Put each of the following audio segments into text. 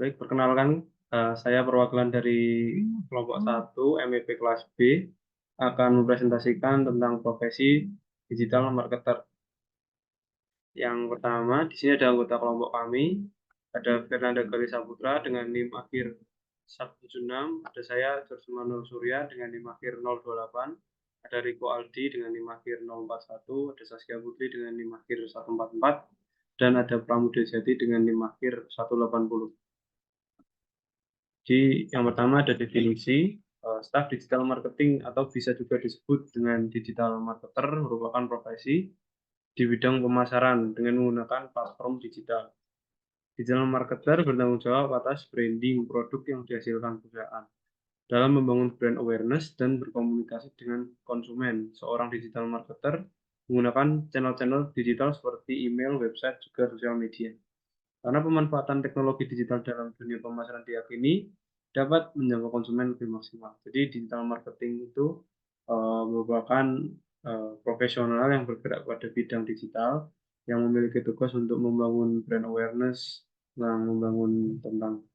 Baik, perkenalkan, saya perwakilan dari kelompok 1 MEP kelas B akan mempresentasikan tentang profesi digital marketer. Yang pertama, di sini ada anggota kelompok kami, ada Fernanda Galih Saputra dengan NIM akhir 176, ada saya George Manuel Surya dengan NIM akhir 028, ada Riko Aldi dengan NIM akhir 041, ada Saskia Putri dengan NIM akhir 144, dan ada Pramudia Jati dengan NIM akhir 180. Jadi yang pertama ada definisi, staf digital marketing atau bisa juga disebut dengan digital marketer merupakan profesi di bidang pemasaran dengan menggunakan platform digital. Digital marketer bertanggung jawab atas branding produk yang dihasilkan perusahaan dalam membangun brand awareness dan berkomunikasi dengan konsumen. Seorang digital marketer menggunakan channel-channel digital seperti email, website, juga sosial media. Karena pemanfaatan teknologi digital dalam dunia pemasaran diyakini dapat menjangkau konsumen lebih maksimal. Jadi digital marketing itu merupakan profesional yang bergerak pada bidang digital yang memiliki tugas untuk membangun brand awareness, yang membangun tentang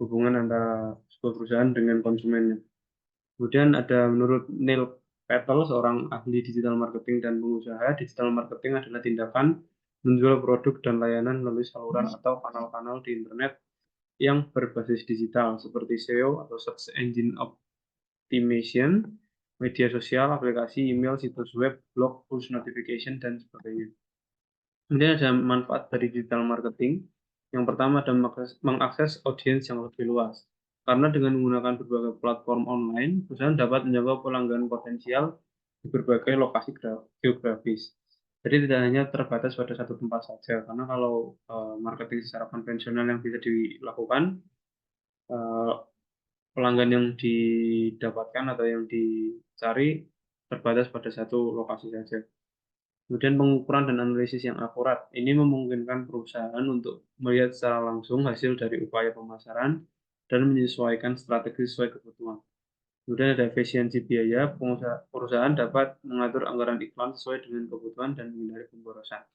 hubungan antara sebuah perusahaan dengan konsumennya. Kemudian ada menurut Neil Patel, seorang ahli digital marketing dan pengusaha, digital marketing adalah tindakan menjual produk dan layanan melalui saluran atau kanal-kanal di internet yang berbasis digital seperti SEO atau Search Engine Optimization, media sosial, aplikasi, email, situs web, blog, push notification, dan sebagainya. Kemudian ada manfaat dari digital marketing. Yang pertama adalah mengakses audiens yang lebih luas. Karena dengan menggunakan berbagai platform online, perusahaan dapat menjangkau pelanggan potensial di berbagai lokasi geografis. Jadi tidak hanya terbatas pada satu tempat saja, karena kalau marketing secara konvensional yang bisa dilakukan, eh, pelanggan yang didapatkan atau yang dicari terbatas pada satu lokasi saja. Kemudian pengukuran dan analisis yang akurat. Ini memungkinkan perusahaan untuk melihat secara langsung hasil dari upaya pemasaran dan menyesuaikan strategi sesuai kebutuhan. Kemudian ada efisiensi biaya, perusahaan dapat mengatur anggaran iklan sesuai dengan kebutuhan dan menghindari pemborosan.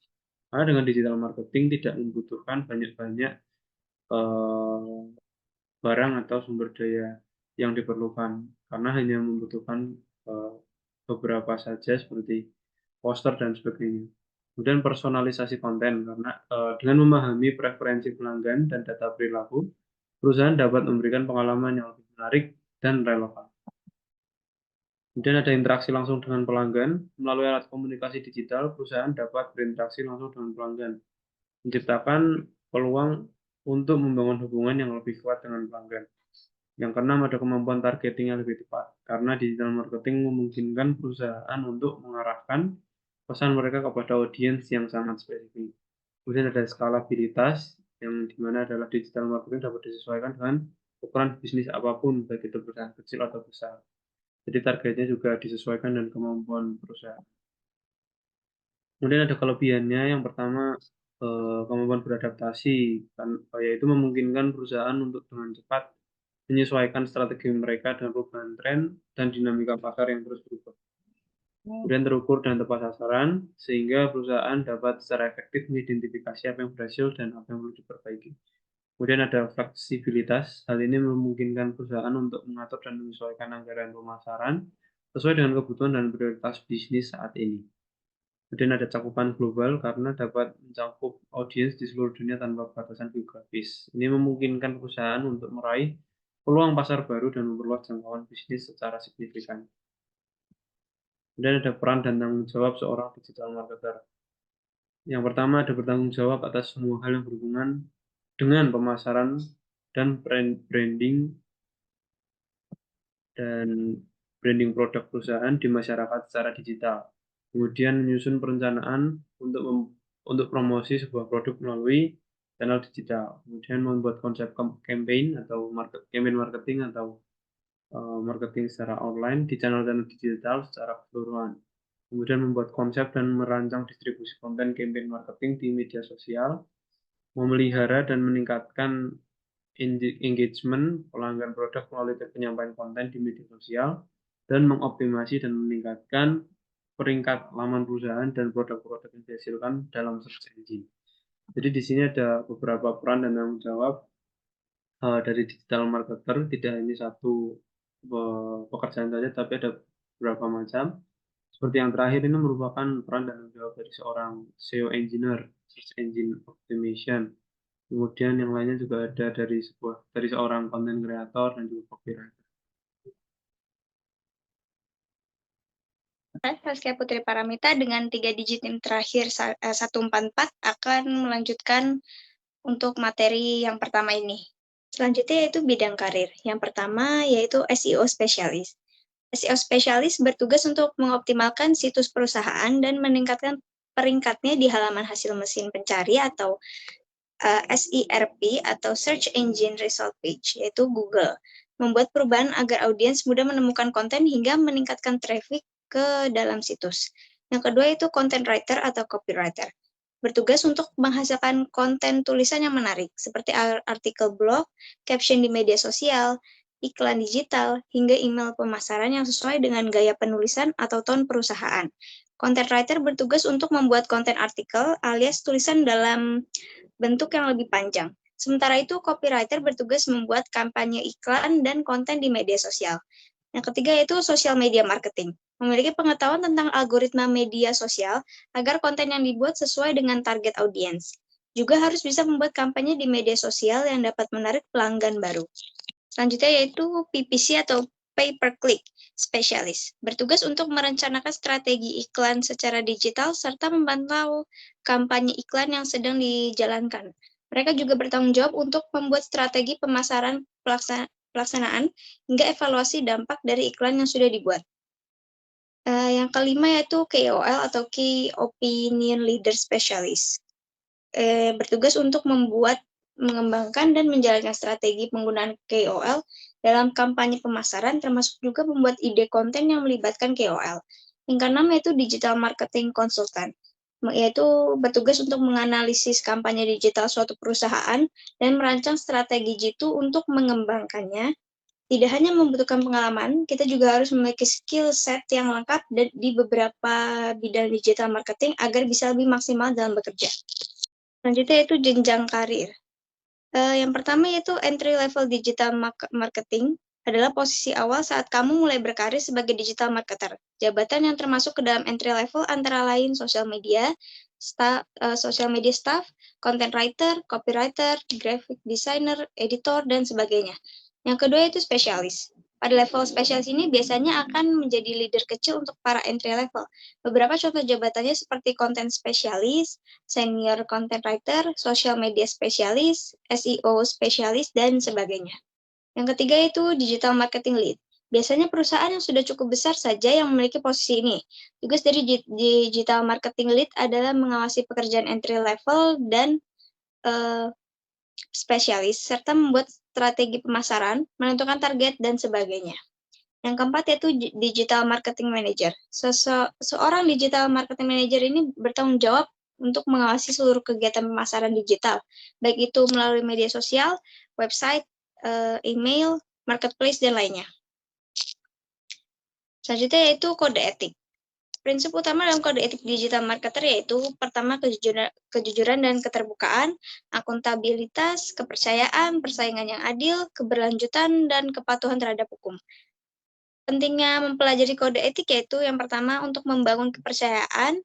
Karena dengan digital marketing tidak membutuhkan banyak-banyak eh, barang atau sumber daya yang diperlukan, karena hanya membutuhkan eh, beberapa saja seperti poster dan sebagainya. Kemudian personalisasi konten, karena dengan memahami preferensi pelanggan dan data perilaku, perusahaan dapat memberikan pengalaman yang lebih menarik dan relevan. Kemudian ada interaksi langsung dengan pelanggan. Melalui alat komunikasi digital, perusahaan dapat berinteraksi langsung dengan pelanggan, menciptakan peluang untuk membangun hubungan yang lebih kuat dengan pelanggan. Yang keenam ada kemampuan targeting yang lebih tepat, karena digital marketing memungkinkan perusahaan untuk mengarahkan pesan mereka kepada audiens yang sangat spesifik. Kemudian ada skalabilitas, yang dimana adalah digital marketing dapat disesuaikan dengan ukuran bisnis apapun, baik itu perusahaan kecil atau besar. Jadi targetnya juga disesuaikan dengan kemampuan perusahaan. Kemudian ada kelebihannya, yang pertama kemampuan beradaptasi, yaitu memungkinkan perusahaan untuk dengan cepat menyesuaikan strategi mereka dengan perubahan tren dan dinamika pasar yang terus berubah. Kemudian terukur dan tepat sasaran, sehingga perusahaan dapat secara efektif mengidentifikasi apa yang berhasil dan apa yang perlu diperbaiki. Kemudian ada fleksibilitas, hal ini memungkinkan perusahaan untuk mengatur dan menyesuaikan anggaran pemasaran sesuai dengan kebutuhan dan prioritas bisnis saat ini. Kemudian ada cakupan global karena dapat mencakup audiens di seluruh dunia tanpa batasan geografis. Ini memungkinkan perusahaan untuk meraih peluang pasar baru dan memperluas jangkauan bisnis secara signifikan. Kemudian ada peran dan tanggung jawab seorang digital marketer. Yang pertama ada bertanggung jawab atas semua hal yang berhubungan dengan pemasaran dan branding dan branding produk perusahaan di masyarakat secara digital. Kemudian menyusun perencanaan untuk promosi sebuah produk melalui channel digital. Kemudian membuat konsep campaign atau campaign marketing atau marketing secara online di channel-channel digital secara keseluruhan. Kemudian membuat konsep dan merancang distribusi konten campaign marketing di media sosial, memelihara dan meningkatkan engagement pelanggan produk melalui penyampaian konten di media sosial, dan mengoptimasi dan meningkatkan peringkat laman perusahaan dan produk-produk yang dihasilkan dalam search engine. Jadi di sini ada beberapa peran dan tanggung jawab dari digital marketer tidak hanya satu pekerjaan saja, tapi ada beberapa macam. Seperti yang terakhir ini merupakan peran dan tanggung jawab dari seorang SEO engineer, search engine optimization. Kemudian yang lainnya juga ada dari seorang content creator dan juga copywriter. Saskia Putri Paramita dengan 3 digit NIM terakhir 144 akan melanjutkan untuk materi yang pertama ini. Selanjutnya yaitu bidang karir. Yang pertama yaitu SEO spesialis. SEO spesialis bertugas untuk mengoptimalkan situs perusahaan dan meningkatkan peringkatnya di halaman hasil mesin pencari atau SERP atau Search Engine Result Page, yaitu Google. Membuat perubahan agar audiens mudah menemukan konten hingga meningkatkan traffic ke dalam situs. Yang kedua itu content writer atau copywriter. Bertugas untuk menghasilkan konten tulisan yang menarik, seperti artikel blog, caption di media sosial, iklan digital, hingga email pemasaran yang sesuai dengan gaya penulisan atau tone perusahaan. Content writer bertugas untuk membuat konten artikel alias tulisan dalam bentuk yang lebih panjang. Sementara itu, copywriter bertugas membuat kampanye iklan dan konten di media sosial. Yang ketiga yaitu social media marketing. Memiliki pengetahuan tentang algoritma media sosial agar konten yang dibuat sesuai dengan target audiens. Juga harus bisa membuat kampanye di media sosial yang dapat menarik pelanggan baru. Selanjutnya yaitu PPC atau pay per click spesialis. Bertugas untuk merencanakan strategi iklan secara digital serta memantau kampanye iklan yang sedang dijalankan. Mereka juga bertanggung jawab untuk membuat strategi pemasaran pelaksanaan hingga evaluasi dampak dari iklan yang sudah dibuat. Yang kelima yaitu KOL atau Key Opinion Leader Specialist. Bertugas untuk mengembangkan dan menjalankan strategi penggunaan KOL dalam kampanye pemasaran, termasuk juga membuat ide konten yang melibatkan KOL. Yang keenam yaitu Digital Marketing Consultant, yaitu bertugas untuk menganalisis kampanye digital suatu perusahaan dan merancang strategi jitu untuk mengembangkannya. Tidak hanya membutuhkan pengalaman, kita juga harus memiliki skill set yang lengkap di beberapa bidang digital marketing agar bisa lebih maksimal dalam bekerja. Selanjutnya yaitu jenjang karir. Yang pertama yaitu entry level digital marketing adalah posisi awal saat kamu mulai berkarir sebagai digital marketer. Jabatan yang termasuk ke dalam entry level antara lain social media staff, content writer, copywriter, graphic designer, editor, dan sebagainya. Yang kedua yaitu spesialis. Pada level spesialis ini biasanya akan menjadi leader kecil untuk para entry level. Beberapa contoh jabatannya seperti content spesialis, senior content writer, social media spesialis, SEO spesialis, dan sebagainya. Yang ketiga itu digital marketing lead. Biasanya perusahaan yang sudah cukup besar saja yang memiliki posisi ini. Tugas dari digital marketing lead adalah mengawasi pekerjaan entry level dan spesialis, serta membuat strategi pemasaran, menentukan target, dan sebagainya. Yang keempat yaitu digital marketing manager. Seorang digital marketing manager ini bertanggung jawab untuk mengawasi seluruh kegiatan pemasaran digital, baik itu melalui media sosial, website, email, marketplace, dan lainnya. Selanjutnya yaitu kode etik. Prinsip utama dalam kode etik digital marketer yaitu pertama kejujuran dan keterbukaan, akuntabilitas, kepercayaan, persaingan yang adil, keberlanjutan, dan kepatuhan terhadap hukum. Pentingnya mempelajari kode etik yaitu yang pertama untuk membangun kepercayaan,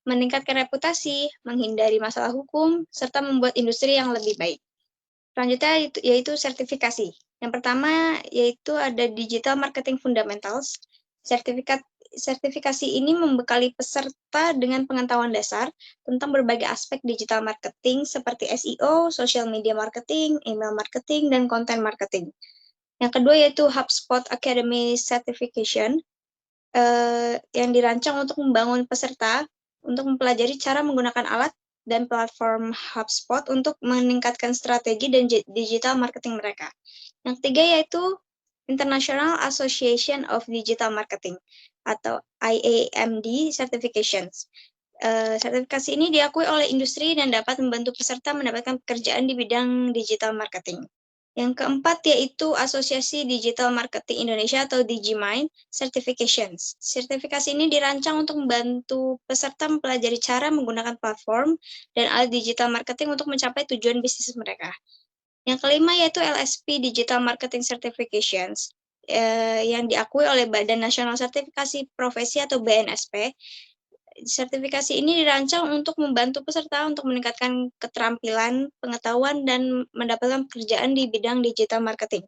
meningkatkan reputasi, menghindari masalah hukum, serta membuat industri yang lebih baik. Selanjutnya yaitu sertifikasi. Yang pertama yaitu ada Digital Marketing Fundamentals. Sertifikasi ini membekali peserta dengan pengetahuan dasar tentang berbagai aspek digital marketing seperti SEO, social media marketing, email marketing, dan content marketing. Yang kedua yaitu HubSpot Academy Certification, yang dirancang untuk membangun peserta untuk mempelajari cara menggunakan alat dan platform HubSpot untuk meningkatkan strategi dan digital marketing mereka. Yang ketiga yaitu International Association of Digital Marketing atau IAMD Certifications. Sertifikasi ini diakui oleh industri dan dapat membantu peserta mendapatkan pekerjaan di bidang digital marketing. Yang keempat yaitu Asosiasi Digital Marketing Indonesia atau DigiMind Certifications. Sertifikasi ini dirancang untuk membantu peserta mempelajari cara menggunakan platform dan alat digital marketing untuk mencapai tujuan bisnis mereka. Yang kelima yaitu LSP Digital Marketing Certifications yang diakui oleh Badan Nasional Sertifikasi Profesi atau BNSP. Sertifikasi ini dirancang untuk membantu peserta untuk meningkatkan keterampilan, pengetahuan, dan mendapatkan pekerjaan di bidang digital marketing.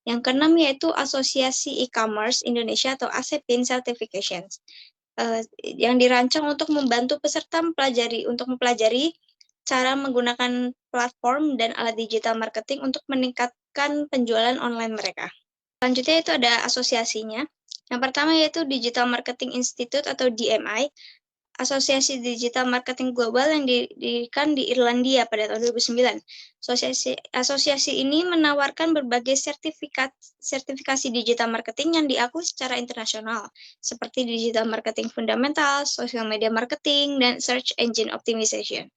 Yang keenam yaitu Asosiasi E-commerce Indonesia atau ASEPIN Certifications, yang dirancang untuk membantu peserta mempelajari cara menggunakan platform dan alat digital marketing untuk meningkatkan penjualan online mereka. Selanjutnya itu ada asosiasinya. Yang pertama yaitu Digital Marketing Institute atau DMI, Asosiasi Digital Marketing Global yang didirikan di Irlandia pada tahun 2009. Asosiasi ini menawarkan berbagai sertifikasi digital marketing yang diakui secara internasional, seperti Digital Marketing Fundamental, Social Media Marketing, dan Search Engine Optimization.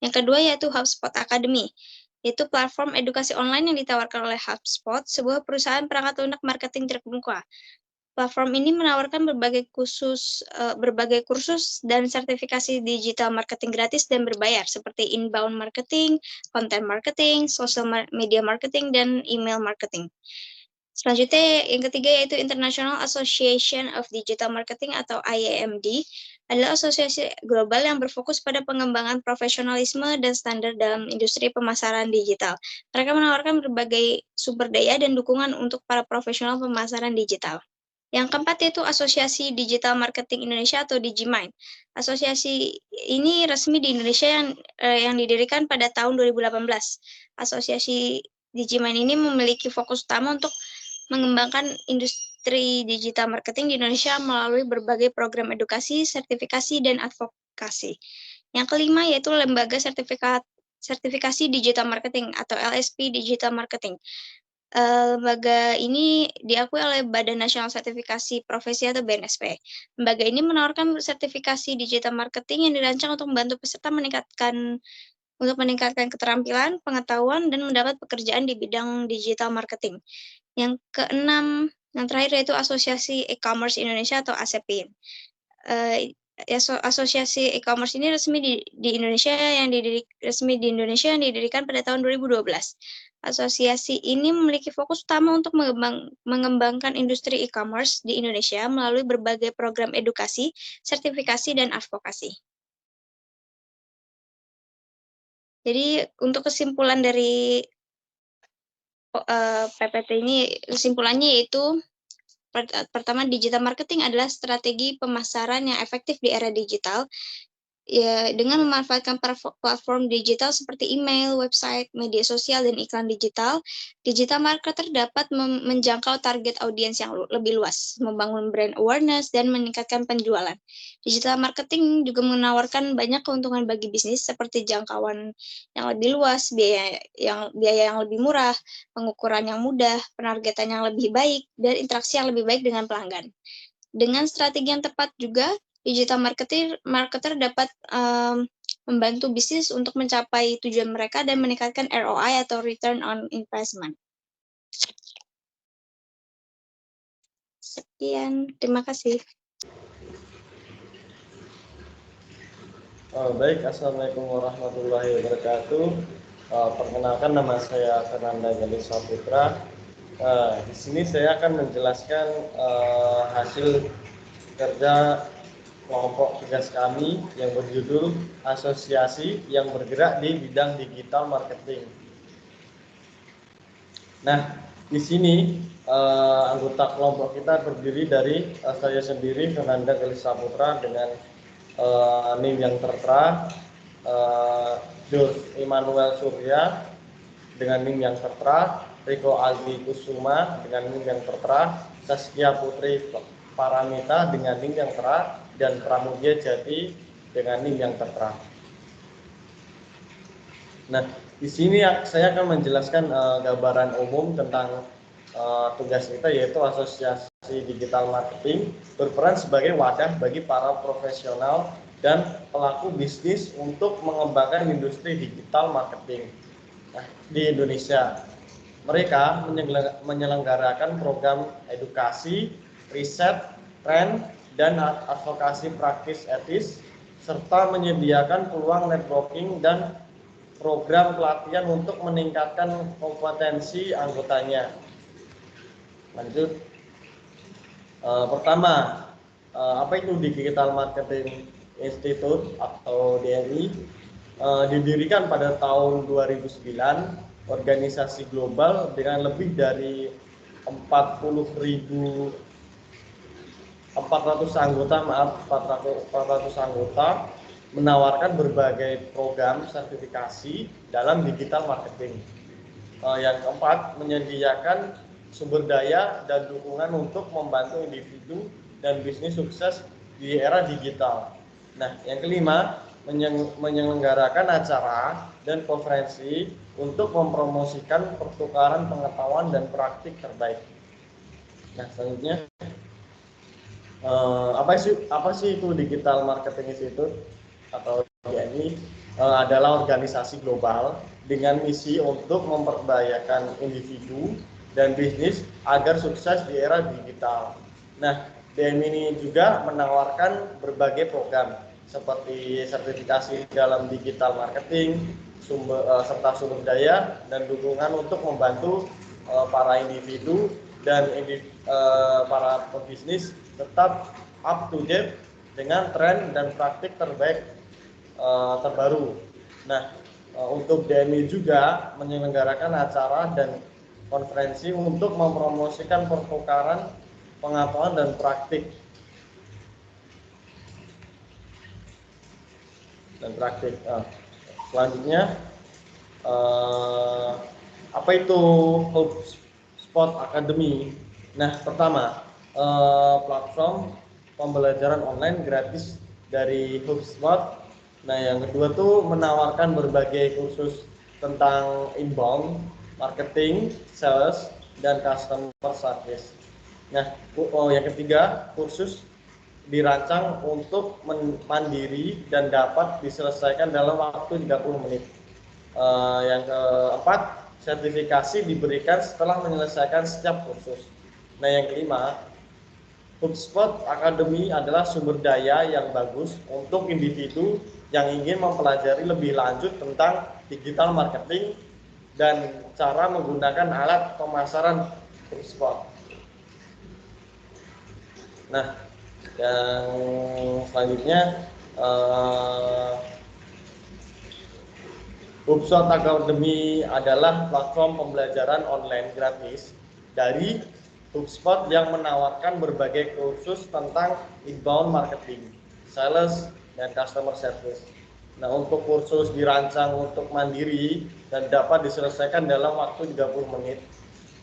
Yang kedua yaitu HubSpot Academy, yaitu platform edukasi online yang ditawarkan oleh HubSpot, sebuah perusahaan perangkat lunak marketing terkemuka. Platform ini menawarkan berbagai kursus dan sertifikasi digital marketing gratis dan berbayar seperti inbound marketing, content marketing, social media marketing, dan email marketing. Selanjutnya yang ketiga yaitu International Association of Digital Marketing atau IAMD, adalah asosiasi global yang berfokus pada pengembangan profesionalisme dan standar dalam industri pemasaran digital. Mereka menawarkan berbagai sumber daya dan dukungan untuk para profesional pemasaran digital. Yang keempat yaitu Asosiasi Digital Marketing Indonesia atau Digimind. Asosiasi ini resmi di Indonesia yang didirikan pada tahun 2018. Asosiasi Digimind ini memiliki fokus utama untuk mengembangkan industri digital marketing di Indonesia melalui berbagai program edukasi, sertifikasi, dan advokasi. Yang kelima yaitu Lembaga Sertifikasi Digital Marketing atau LSP Digital Marketing. Lembaga ini diakui oleh Badan Nasional Sertifikasi Profesi atau BNSP. Lembaga ini menawarkan sertifikasi digital marketing yang dirancang untuk membantu peserta meningkatkan keterampilan, pengetahuan, dan mendapat pekerjaan di bidang digital marketing. Yang keenam, yang terakhir yaitu Asosiasi E-commerce Indonesia atau ASEPIN. Asosiasi E-commerce ini resmi di Indonesia yang didirikan pada tahun 2012. Asosiasi ini memiliki fokus utama untuk mengembangkan industri e-commerce di Indonesia melalui berbagai program edukasi, sertifikasi, dan advokasi. Jadi untuk kesimpulan dari PPT ini, kesimpulannya yaitu pertama, digital marketing adalah strategi pemasaran yang efektif di era digital. Ya, dengan memanfaatkan platform digital seperti email, website, media sosial, dan iklan digital, digital marketer dapat menjangkau target audiens yang lebih luas, membangun brand awareness, dan meningkatkan penjualan. Digital marketing juga menawarkan banyak keuntungan bagi bisnis seperti jangkauan yang lebih luas, biaya yang lebih murah, pengukuran yang mudah, penargetan yang lebih baik, dan interaksi yang lebih baik dengan pelanggan. Dengan strategi yang tepat juga, digital marketer dapat membantu bisnis untuk mencapai tujuan mereka dan meningkatkan ROI atau return on investment. Sekian, terima kasih. Baik, Assalamualaikum warahmatullahi wabarakatuh. Perkenalkan, nama saya Fernanda Galis Saputra. Di sini saya akan menjelaskan hasil kerja kelompok tugas kami yang berjudul Asosiasi yang Bergerak di Bidang Digital Marketing. Nah, di sini anggota kelompok kita terdiri dari saya sendiri, Fernanda Galis Saputra, dengan NIM yang tertera, Jos Immanuel Surya dengan NIM yang tertera, Riko Aldi Kusuma dengan NIM yang tertera, Saskia Putri Paramita dengan NIM yang tertera, dan Pramudia Jati dengan NIM yang tertera. Nah, di sini saya akan menjelaskan gambaran umum tentang tugas kita, yaitu Asosiasi Digital Marketing berperan sebagai wadah bagi para profesional dan pelaku bisnis untuk mengembangkan industri digital marketing di Indonesia. Mereka menyelenggarakan program edukasi, riset, tren, dan advokasi praktis etis, serta menyediakan peluang networking dan program pelatihan untuk meningkatkan kompetensi anggotanya. Lanjut. Pertama, apa itu Digital Marketing Institute atau DMI? Didirikan pada tahun 2009, organisasi global dengan lebih dari 400 anggota menawarkan berbagai program sertifikasi dalam digital marketing. Yang keempat, menyediakan sumber daya dan dukungan untuk membantu individu dan bisnis sukses di era digital. Nah, yang kelima, menyelenggarakan acara dan konferensi untuk mempromosikan pertukaran pengetahuan dan praktik terbaik. Nah, selanjutnya, apa sih itu Digital Marketing Institute atau DMI? Adalah organisasi global dengan misi untuk memperdayakan individu dan bisnis agar sukses di era digital. Nah, DMI ini juga menawarkan berbagai program seperti sertifikasi dalam digital marketing, serta sumber daya dan dukungan untuk membantu para individu dan para pebisnis tetap up to date dengan tren dan praktik terbaik terbaru. Nah, untuk DMI juga menyelenggarakan acara dan konferensi untuk mempromosikan pertukaran pengetahuan dan praktik. Selanjutnya, apa itu HubSpot Academy? Nah, pertama, platform pembelajaran online gratis dari HubSpot. Nah, yang kedua tuh menawarkan berbagai kursus tentang inbound, marketing, sales, dan customer service. Nah, yang ketiga, kursus dirancang untuk mandiri dan dapat diselesaikan dalam waktu 30 menit. Yang keempat, sertifikasi diberikan setelah menyelesaikan setiap kursus. Nah, yang kelima, HubSpot Academy adalah sumber daya yang bagus untuk individu yang ingin mempelajari lebih lanjut tentang digital marketing dan cara menggunakan alat pemasaran HubSpot. Nah, yang selanjutnya, HubSpot Academy adalah platform pembelajaran online gratis dari HubSpot yang menawarkan berbagai kursus tentang inbound marketing, sales, dan customer service. Nah, untuk kursus dirancang untuk mandiri dan dapat diselesaikan dalam waktu 30 menit.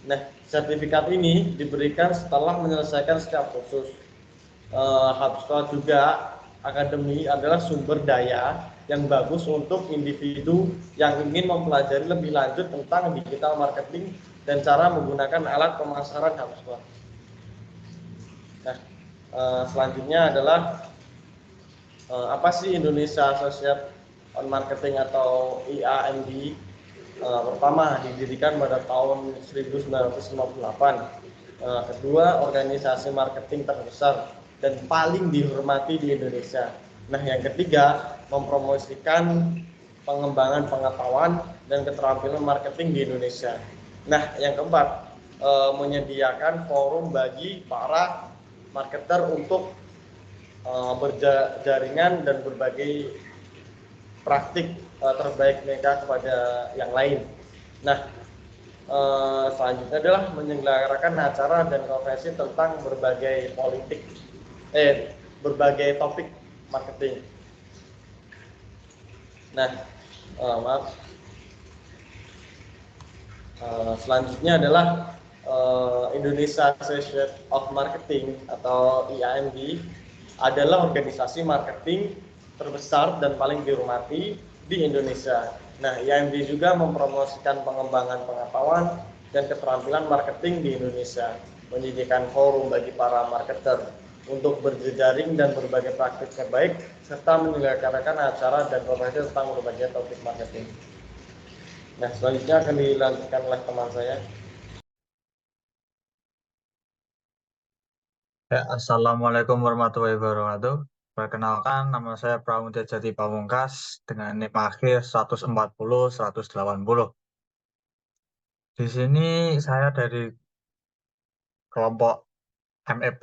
Nah, sertifikat ini diberikan setelah menyelesaikan setiap kursus. HubSpot juga Academy adalah sumber daya yang bagus untuk individu yang ingin mempelajari lebih lanjut tentang digital marketing dan cara menggunakan alat pemasaran HubSpot. Nah, selanjutnya adalah apa sih Indonesia Association on Marketing atau IAMD? Pertama, didirikan pada tahun 1958. Kedua, organisasi marketing terbesar dan paling dihormati di Indonesia. Nah, yang ketiga, mempromosikan pengembangan pengetahuan dan keterampilan marketing di Indonesia. Nah, yang keempat, menyediakan forum bagi para marketer untuk berjaringan dan berbagai praktik terbaik mereka kepada yang lain. Nah, selanjutnya adalah menyelenggarakan acara dan konferensi tentang berbagai berbagai topik marketing. Nah, selanjutnya adalah Indonesia Association of Marketing atau IAMD adalah organisasi marketing terbesar dan paling dihormati di Indonesia. Nah, IAMD juga mempromosikan pengembangan pengetahuan dan keterampilan marketing di Indonesia, menyediakan forum bagi para marketer untuk berjejaring dan berbagai praktik terbaik, serta menyelenggarakan acara dan konferensi tentang berbagai topik marketing. Nah, selanjutnya akan dilanjutkan oleh teman saya. Ya, Assalamualaikum warahmatullahi wabarakatuh. Perkenalkan, nama saya Pramudia Jati Pamungkas dengan NIM akhir 140-180. Di sini saya dari kelompok MEP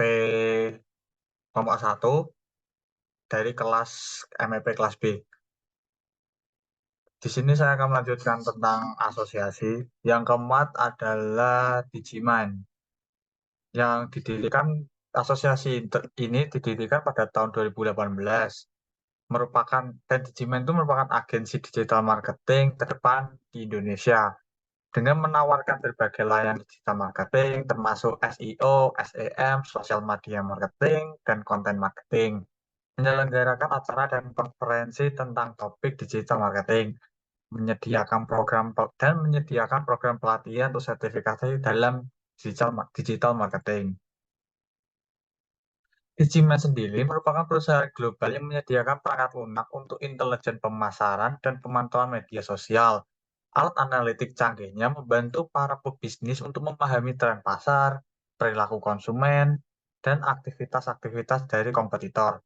kelompok 1 dari kelas MEP kelas B. Di sini saya akan melanjutkan tentang asosiasi. Yang keempat adalah Digimind. Yang didirikan asosiasi ini didirikan pada tahun 2018. Dan Digimind itu merupakan agensi digital marketing terdepan di Indonesia dengan menawarkan berbagai layanan digital marketing termasuk SEO, SEM, social media marketing, dan konten marketing. Menyelenggarakan acara dan konferensi tentang topik digital marketing, menyediakan program pelatihan untuk sertifikasi dalam digital marketing. Digimind sendiri merupakan perusahaan global yang menyediakan perangkat lunak untuk intelijen pemasaran dan pemantauan media sosial. Alat analitik canggihnya membantu para pebisnis untuk memahami tren pasar, perilaku konsumen, dan aktivitas-aktivitas dari kompetitor.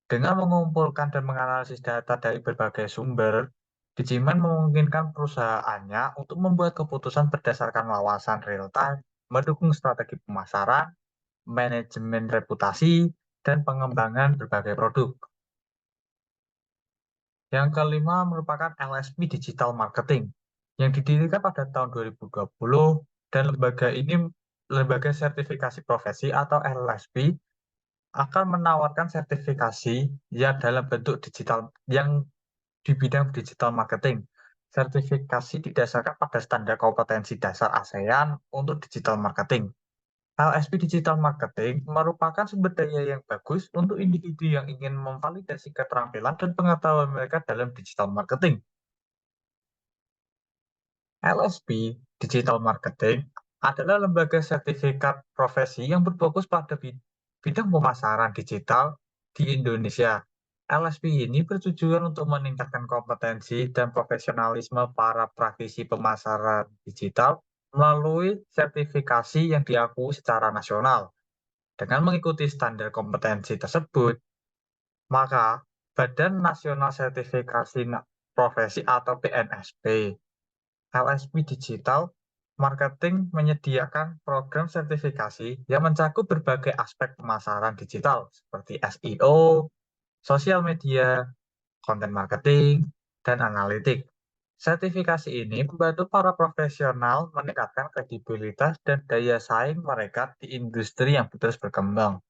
Dengan mengumpulkan dan menganalisis data dari berbagai sumber, Digimind memungkinkan perusahaannya untuk membuat keputusan berdasarkan wawasan real-time, mendukung strategi pemasaran, manajemen reputasi, dan pengembangan berbagai produk. Yang kelima merupakan LSP Digital Marketing, yang didirikan pada tahun 2020, dan lembaga sertifikasi profesi atau LSP akan menawarkan sertifikasi yang dalam bentuk digital yang di bidang digital marketing. Sertifikasi didasarkan pada standar kompetensi dasar ASEAN untuk digital marketing. LSP Digital Marketing merupakan sumber daya yang bagus untuk individu yang ingin memvalidasi keterampilan dan pengetahuan mereka dalam digital marketing. LSP Digital Marketing adalah lembaga sertifikat profesi yang berfokus pada bidang pemasaran digital di Indonesia. LSP ini bertujuan untuk meningkatkan kompetensi dan profesionalisme para praktisi pemasaran digital melalui sertifikasi yang diakui secara nasional. Dengan mengikuti standar kompetensi tersebut, maka Badan Nasional Sertifikasi Profesi atau BNSP, LSP Digital Marketing menyediakan program sertifikasi yang mencakup berbagai aspek pemasaran digital seperti SEO, sosial media, konten marketing, dan analitik. Sertifikasi ini membantu para profesional meningkatkan kredibilitas dan daya saing mereka di industri yang terus berkembang.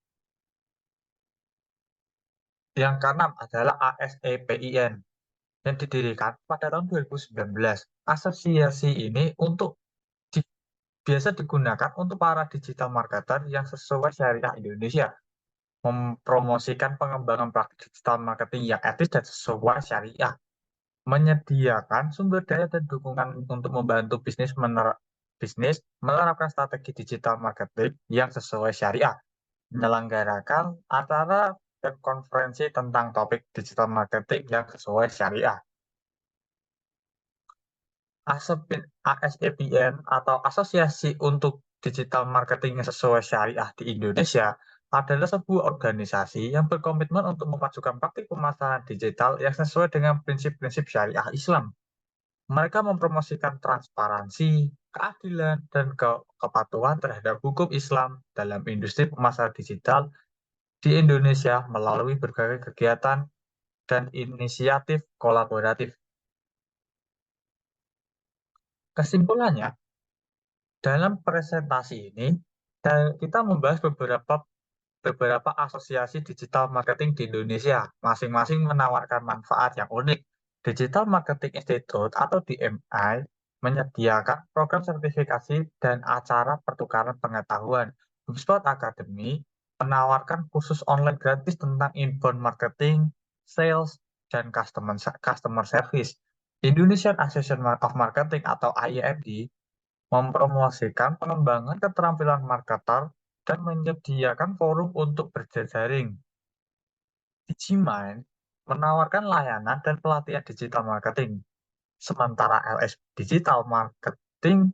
Yang keenam adalah ASEPIN yang didirikan pada tahun 2019. Asosiasi ini biasa digunakan untuk para digital marketer yang sesuai syariah Indonesia, mempromosikan pengembangan praktik digital marketing yang etis dan sesuai syariah, menyediakan sumber daya dan dukungan untuk membantu bisnis menerapkan strategi digital marketing yang sesuai syariah, menyelenggarakan acara dan konferensi tentang topik digital marketing yang sesuai syariah. ASEPIN atau Asosiasi untuk Digital Marketing yang sesuai Syariah di Indonesia adalah sebuah organisasi yang berkomitmen untuk memajukan praktik pemasaran digital yang sesuai dengan prinsip-prinsip syariah Islam. Mereka mempromosikan transparansi, keadilan, dan kepatuhan terhadap hukum Islam dalam industri pemasaran digital di Indonesia melalui berbagai kegiatan dan inisiatif kolaboratif. Kesimpulannya, dalam presentasi ini, kita membahas beberapa asosiasi digital marketing di Indonesia, masing-masing menawarkan manfaat yang unik. Digital Marketing Institute atau DMI menyediakan program sertifikasi dan acara pertukaran pengetahuan. HubSpot Academy menawarkan kursus online gratis tentang inbound marketing, sales, dan customer service. Indonesian Association of Marketing atau IAMD mempromosikan pengembangan keterampilan marketer dan menyediakan forum untuk berjejaring. Digimind menawarkan layanan dan pelatihan digital marketing, sementara LSP Digital Marketing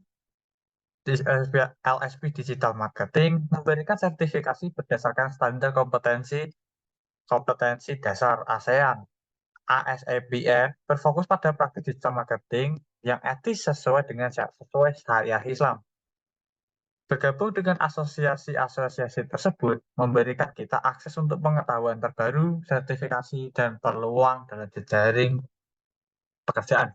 memberikan sertifikasi berdasarkan standar kompetensi kompetensi dasar ASEAN. ASEPN berfokus pada praktik digital marketing yang etis sesuai syariah Islam. Bergabung dengan asosiasi-asosiasi tersebut memberikan kita akses untuk pengetahuan terbaru, sertifikasi, dan peluang dalam jejaring pekerjaan.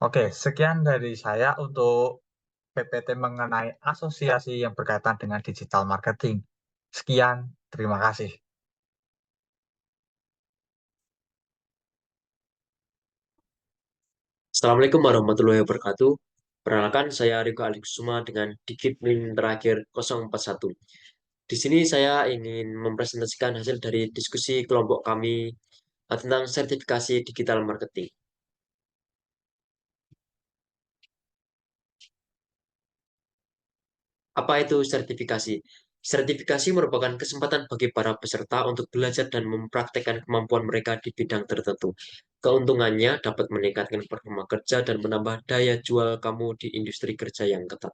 Oke, sekian dari saya untuk PPT mengenai asosiasi yang berkaitan dengan digital marketing. Sekian, terima kasih. Assalamualaikum warahmatullahi wabarakatuh. Perkenalkan, saya Riko Alikusuma dengan Dikit NIM terakhir 041. Di sini saya ingin mempresentasikan hasil dari diskusi kelompok kami tentang sertifikasi digital marketing. Apa itu sertifikasi? Sertifikasi merupakan kesempatan bagi para peserta untuk belajar dan mempraktekkan kemampuan mereka di bidang tertentu. Keuntungannya dapat meningkatkan performa kerja dan menambah daya jual kamu di industri kerja yang ketat.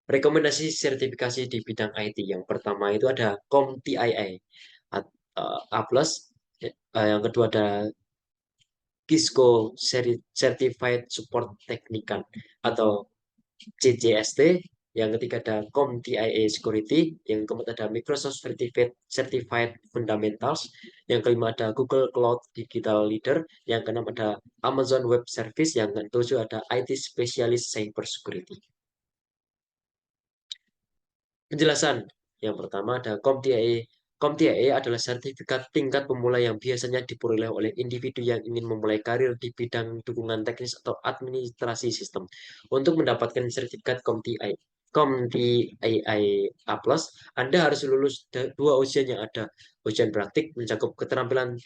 Rekomendasi sertifikasi di bidang IT. Yang pertama itu ada CompTIA A+, yang kedua ada Cisco Certified Support Technician atau CCST, yang ketiga ada CompTIA Security, yang keempat ada Microsoft Certified Fundamentals, yang kelima ada Google Cloud Digital Leader, yang keenam ada Amazon Web Service, yang ketujuh ada IT Specialist Cyber Security. Penjelasan. Yang pertama ada CompTIA. CompTIA adalah sertifikat tingkat pemula yang biasanya diperoleh oleh individu yang ingin memulai karir di bidang dukungan teknis atau administrasi sistem. Untuk mendapatkan sertifikat CompTIA A+, Anda harus lulus dua ujian yang ada. Ujian praktik mencakup keterampilan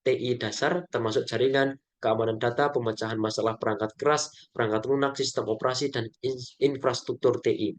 TI dasar, termasuk jaringan, keamanan data, pemecahan masalah perangkat keras, perangkat lunak, sistem operasi, dan infrastruktur TI.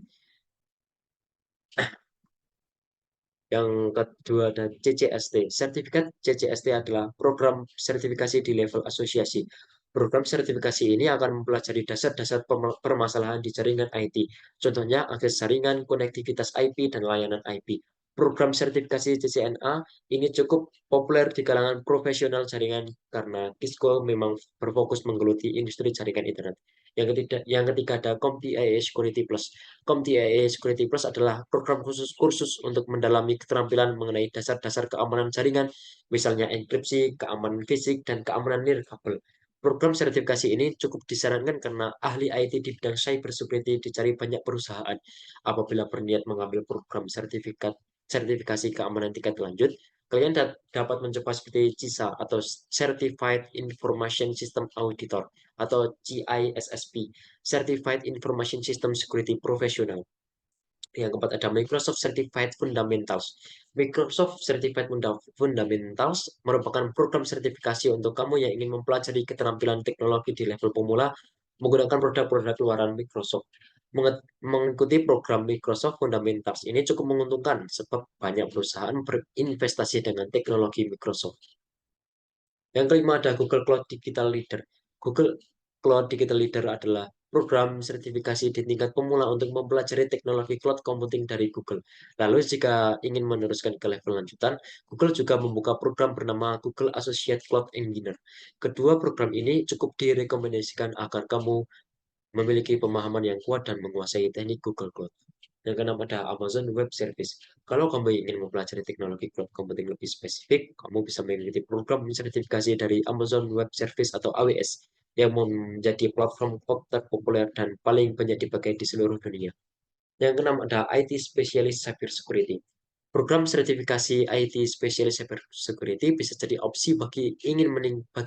Yang kedua ada CCST. Sertifikat CCST adalah program sertifikasi di level asosiasi. Program sertifikasi ini akan mempelajari dasar-dasar permasalahan di jaringan IT. Contohnya akses jaringan, konektivitas IP, dan layanan IP. Program sertifikasi CCNA ini cukup populer di kalangan profesional jaringan karena Cisco memang berfokus menggeluti industri jaringan internet. Yang ketiga ada CompTIA Security Plus. CompTIA Security Plus adalah program kursus untuk mendalami keterampilan mengenai dasar-dasar keamanan jaringan, misalnya enkripsi, keamanan fisik, dan keamanan nirkabel. Program sertifikasi ini cukup disarankan karena ahli IT di bidang cybersecurity dicari banyak perusahaan. Apabila berniat mengambil program sertifikasi keamanan tingkat lanjut, kalian dapat mencoba seperti CISA atau Certified Information System Auditor atau CISSP, Certified Information System Security Professional. Yang keempat ada Microsoft Certified Fundamentals. Microsoft Certified Fundamentals merupakan program sertifikasi untuk kamu yang ingin mempelajari keterampilan teknologi di level pemula menggunakan produk-produk luaran Microsoft. Mengikuti program Microsoft Fundamentals ini cukup menguntungkan sebab banyak perusahaan berinvestasi dengan teknologi Microsoft. Yang kelima ada Google Cloud Digital Leader. Google Cloud Digital Leader adalah program sertifikasi di tingkat pemula untuk mempelajari teknologi cloud computing dari Google. Lalu jika ingin meneruskan ke level lanjutan, Google juga membuka program bernama Google Associate Cloud Engineer. Kedua program ini cukup direkomendasikan agar kamu memiliki pemahaman yang kuat dan menguasai teknik Google Cloud. Yang keenam ada Amazon Web Service. Kalau kamu ingin mempelajari teknologi cloud computing lebih spesifik, kamu bisa mengikuti program sertifikasi dari Amazon Web Service atau AWS yang menjadi platform cloud terpopuler dan paling banyak dipakai di seluruh dunia. Yang keenam ada IT Specialist Cyber Security. Program sertifikasi IT Specialist Cyber Security bisa jadi opsi bagi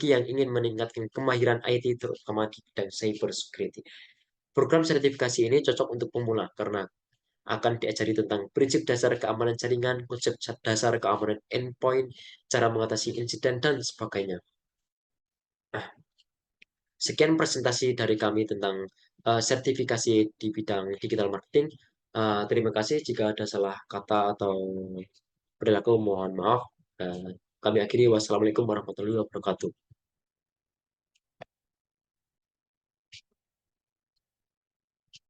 yang ingin meningkatkan kemahiran IT terutama di bidang cyber security. Program sertifikasi ini cocok untuk pemula karena akan diajari tentang prinsip dasar keamanan jaringan, konsep dasar keamanan endpoint, cara mengatasi insiden, dan sebagainya. Nah, sekian presentasi dari kami tentang sertifikasi di bidang digital marketing. Terima kasih jika ada salah kata atau perilaku, mohon maaf. Kami akhiri. Wassalamualaikum warahmatullahi wabarakatuh.